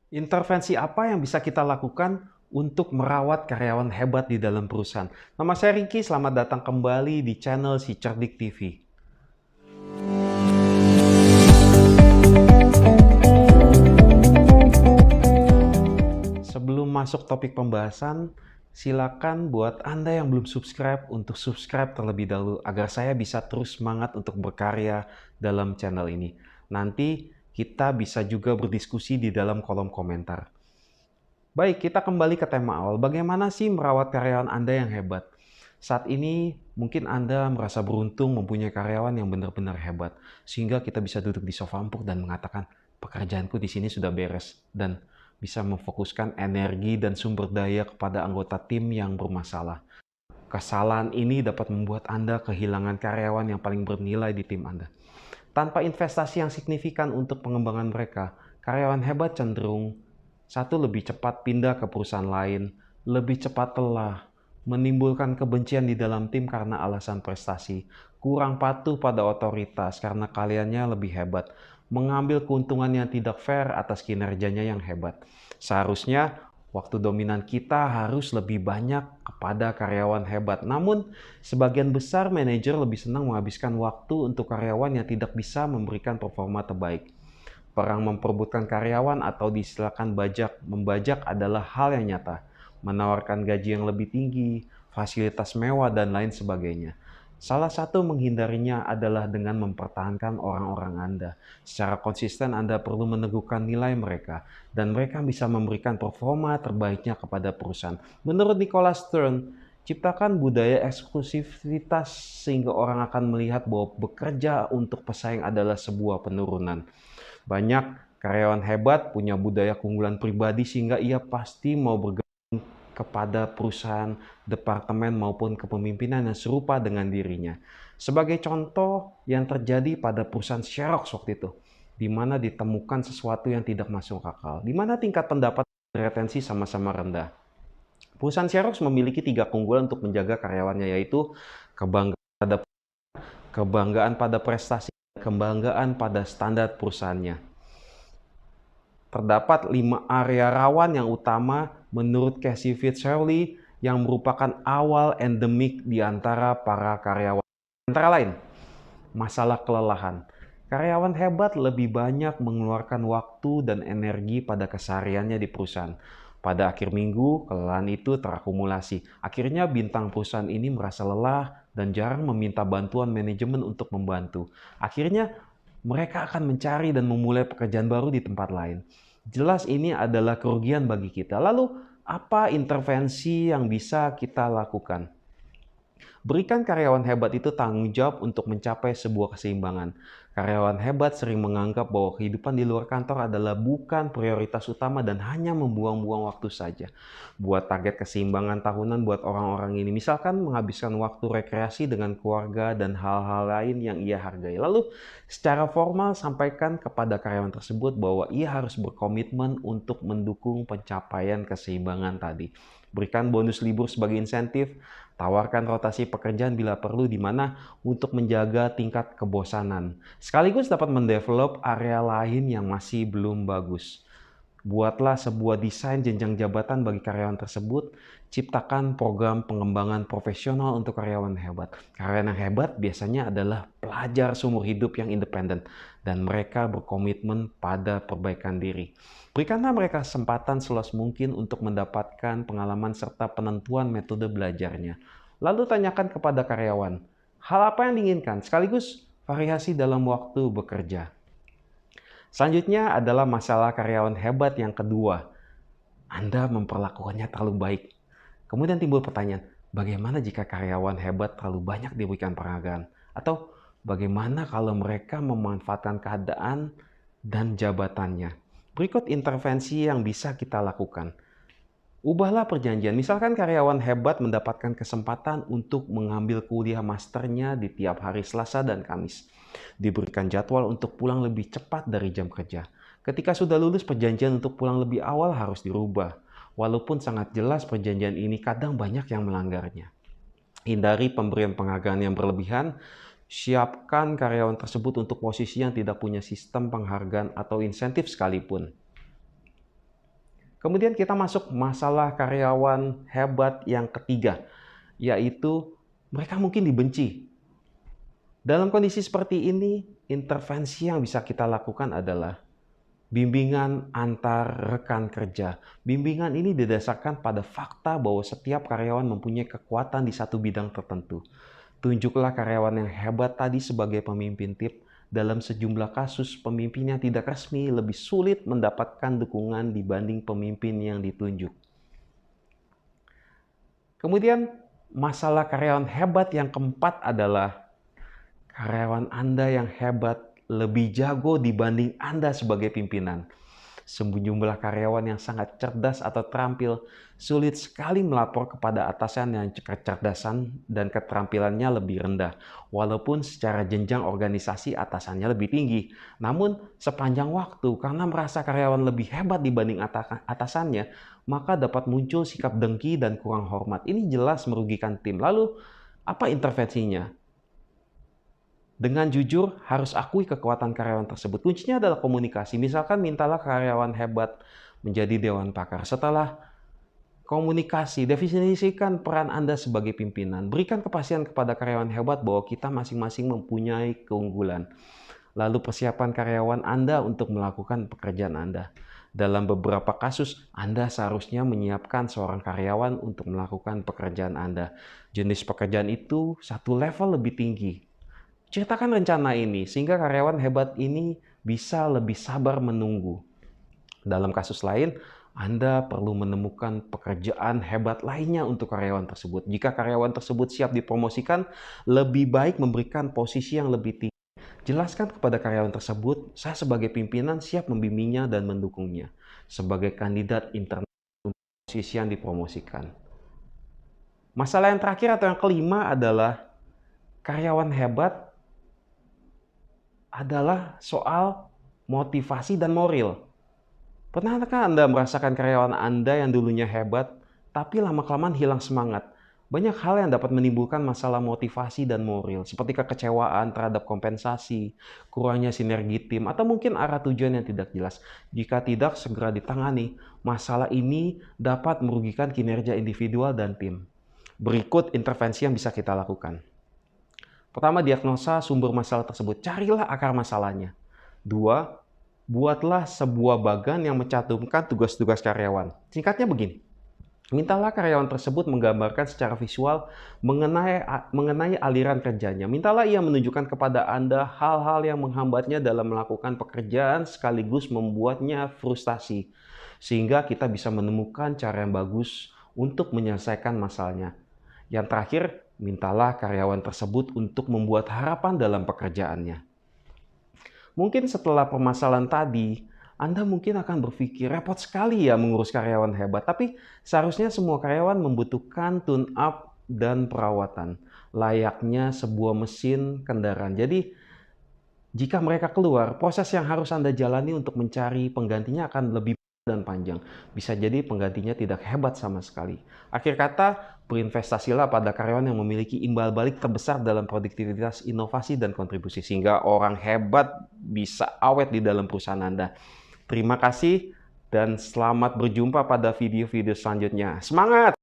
Intervensi apa yang bisa kita lakukan untuk merawat karyawan hebat di dalam perusahaan? Nama saya Ricky, selamat datang kembali di channel Si Cerdik TV. Sebelum masuk topik pembahasan, silakan buat Anda yang belum subscribe untuk subscribe terlebih dahulu agar saya bisa terus semangat untuk berkarya dalam channel ini. Nanti kita bisa juga berdiskusi di dalam kolom komentar. Baik, kita kembali ke tema awal. Bagaimana sih merawat karyawan Anda yang hebat? Saat ini mungkin Anda merasa beruntung mempunyai karyawan yang benar-benar hebat, sehingga kita bisa duduk di sofa empuk dan mengatakan, pekerjaanku di sini sudah beres, dan bisa memfokuskan energi dan sumber daya kepada anggota tim yang bermasalah. Kesalahan ini dapat membuat Anda kehilangan karyawan yang paling bernilai di tim Anda. Tanpa investasi yang signifikan untuk pengembangan mereka, karyawan hebat cenderung lebih cepat pindah ke perusahaan lain, lebih cepat lelah, menimbulkan kebencian di dalam tim karena alasan prestasi, kurang patuh pada otoritas karena kaliannya lebih hebat, mengambil keuntungan yang tidak fair atas kinerjanya yang hebat. Seharusnya waktu dominan kita harus lebih banyak kepada karyawan hebat. Namun, sebagian besar manajer lebih senang menghabiskan waktu untuk karyawan yang tidak bisa memberikan performa terbaik. Perang memperebutkan karyawan atau diistilahkan membajak adalah hal yang nyata. Menawarkan gaji yang lebih tinggi, fasilitas mewah, dan lain sebagainya. Salah satu menghindarinya adalah dengan mempertahankan orang-orang Anda. Secara konsisten Anda perlu meneguhkan nilai mereka, dan mereka bisa memberikan performa terbaiknya kepada perusahaan. Menurut Nicholas Stern, ciptakan budaya eksklusivitas sehingga orang akan melihat bahwa bekerja untuk pesaing adalah sebuah penurunan. Banyak karyawan hebat punya budaya keunggulan pribadi sehingga ia pasti mau bergabung kepada perusahaan, departemen maupun kepemimpinan yang serupa dengan dirinya. Sebagai contoh yang terjadi pada perusahaan Xerox waktu itu, di mana ditemukan sesuatu yang tidak masuk akal, di mana tingkat pendapat dan retensi sama-sama rendah. Perusahaan Xerox memiliki 3 keunggulan untuk menjaga karyawannya, yaitu kebanggaan pada prestasi, dan kebanggaan pada standar perusahaannya. Terdapat 5 area rawan yang utama menurut Casey Fitzgerald yang merupakan awal endemik di antara para karyawan. Antara lain, masalah kelelahan. Karyawan hebat lebih banyak mengeluarkan waktu dan energi pada kesehariannya di perusahaan. Pada akhir minggu, kelelahan itu terakumulasi. Akhirnya bintang perusahaan ini merasa lelah dan jarang meminta bantuan manajemen untuk membantu. Akhirnya mereka akan mencari dan memulai pekerjaan baru di tempat lain. Jelas ini adalah kerugian bagi kita. Lalu, apa intervensi yang bisa kita lakukan? Berikan karyawan hebat itu tanggung jawab untuk mencapai sebuah keseimbangan. Karyawan hebat sering menganggap bahwa kehidupan di luar kantor adalah bukan prioritas utama dan hanya membuang-buang waktu saja. Buat target keseimbangan tahunan buat orang-orang ini. Misalkan menghabiskan waktu rekreasi dengan keluarga dan hal-hal lain yang ia hargai. Lalu secara formal sampaikan kepada karyawan tersebut bahwa ia harus berkomitmen untuk mendukung pencapaian keseimbangan tadi. Berikan bonus libur sebagai insentif, tawarkan rotasi pekerjaan bila perlu di mana untuk menjaga tingkat kebosanan. Sekaligus dapat mendevelop area lain yang masih belum bagus. Buatlah sebuah desain jenjang jabatan bagi karyawan tersebut. Ciptakan program pengembangan profesional untuk karyawan hebat. Karyawan yang hebat biasanya adalah pelajar seumur hidup yang independen dan mereka berkomitmen pada perbaikan diri. Berikanlah mereka kesempatan seluas mungkin untuk mendapatkan pengalaman serta penentuan metode belajarnya. Lalu tanyakan kepada karyawan, hal apa yang diinginkan sekaligus variasi dalam waktu bekerja. Selanjutnya adalah masalah karyawan hebat yang kedua. Anda memperlakukannya terlalu baik. Kemudian timbul pertanyaan, bagaimana jika karyawan hebat terlalu banyak diberikan penghargaan? Atau bagaimana kalau mereka memanfaatkan keadaan dan jabatannya? Berikut intervensi yang bisa kita lakukan. Ubahlah perjanjian. Misalkan karyawan hebat mendapatkan kesempatan untuk mengambil kuliah masternya di tiap hari Selasa dan Kamis. Diberikan jadwal untuk pulang lebih cepat dari jam kerja. Ketika sudah lulus, perjanjian untuk pulang lebih awal harus dirubah. Walaupun sangat jelas perjanjian ini kadang banyak yang melanggarnya. Hindari pemberian penghargaan yang berlebihan. Siapkan karyawan tersebut untuk posisi yang tidak punya sistem penghargaan atau insentif sekalipun. Kemudian kita masuk masalah karyawan hebat yang ketiga, yaitu mereka mungkin dibenci. Dalam kondisi seperti ini, intervensi yang bisa kita lakukan adalah bimbingan antar rekan kerja. Bimbingan ini didasarkan pada fakta bahwa setiap karyawan mempunyai kekuatan di satu bidang tertentu. Tunjuklah karyawan yang hebat tadi sebagai pemimpin tim. Dalam sejumlah kasus, pemimpin yang tidak resmi lebih sulit mendapatkan dukungan dibanding pemimpin yang ditunjuk. Kemudian, masalah karyawan hebat yang keempat adalah karyawan Anda yang hebat lebih jago dibanding Anda sebagai pimpinan. Sejumlah karyawan yang sangat cerdas atau terampil sulit sekali melapor kepada atasan yang kecerdasan dan keterampilannya lebih rendah, walaupun secara jenjang organisasi atasannya lebih tinggi. Namun, sepanjang waktu, karena merasa karyawan lebih hebat dibanding atasannya, maka dapat muncul sikap dengki dan kurang hormat. Ini jelas merugikan tim. Lalu, apa intervensinya? Dengan jujur, harus akui kekuatan karyawan tersebut. Kuncinya adalah komunikasi. Misalkan mintalah karyawan hebat menjadi dewan pakar. Setelah komunikasi, definisikan peran Anda sebagai pimpinan. Berikan kepastian kepada karyawan hebat bahwa kita masing-masing mempunyai keunggulan. Lalu persiapan karyawan Anda untuk melakukan pekerjaan Anda. Dalam beberapa kasus, Anda seharusnya menyiapkan seorang karyawan untuk melakukan pekerjaan Anda. Jenis pekerjaan itu satu level lebih tinggi. Ceritakan rencana ini sehingga karyawan hebat ini bisa lebih sabar menunggu. Dalam kasus lain, Anda perlu menemukan pekerjaan hebat lainnya untuk karyawan tersebut. Jika karyawan tersebut siap dipromosikan, lebih baik memberikan posisi yang lebih tinggi. Jelaskan kepada karyawan tersebut, saya sebagai pimpinan siap membimbingnya dan mendukungnya sebagai kandidat internal untuk posisi yang dipromosikan. Masalah yang terakhir atau yang kelima adalah karyawan hebat adalah soal motivasi dan moral. Pernahkah Anda merasakan karyawan Anda yang dulunya hebat, tapi lama-kelamaan hilang semangat? Banyak hal yang dapat menimbulkan masalah motivasi dan moral, seperti kekecewaan terhadap kompensasi, kurangnya sinergi tim, atau mungkin arah tujuan yang tidak jelas. Jika tidak segera ditangani, masalah ini dapat merugikan kinerja individual dan tim. Berikut intervensi yang bisa kita lakukan. Pertama, diagnosa sumber masalah tersebut. Carilah akar masalahnya. 2, buatlah sebuah bagan yang mencantumkan tugas-tugas karyawan. Singkatnya begini. Mintalah karyawan tersebut menggambarkan secara visual mengenai aliran kerjanya. Mintalah ia menunjukkan kepada Anda hal-hal yang menghambatnya dalam melakukan pekerjaan sekaligus membuatnya frustasi. Sehingga kita bisa menemukan cara yang bagus untuk menyelesaikan masalahnya. Yang terakhir, mintalah karyawan tersebut untuk membuat harapan dalam pekerjaannya. Mungkin setelah permasalahan tadi, Anda mungkin akan berpikir repot sekali ya mengurus karyawan hebat. Tapi seharusnya semua karyawan membutuhkan tune-up dan perawatan. Layaknya sebuah mesin kendaraan. Jadi, jika mereka keluar, proses yang harus Anda jalani untuk mencari penggantinya akan lebih dan panjang. Bisa jadi penggantinya tidak hebat sama sekali. Akhir kata, berinvestasilah pada karyawan yang memiliki imbal balik terbesar dalam produktivitas, inovasi, dan kontribusi. Sehingga orang hebat bisa awet di dalam perusahaan Anda. Terima kasih dan selamat berjumpa pada video-video selanjutnya. Semangat!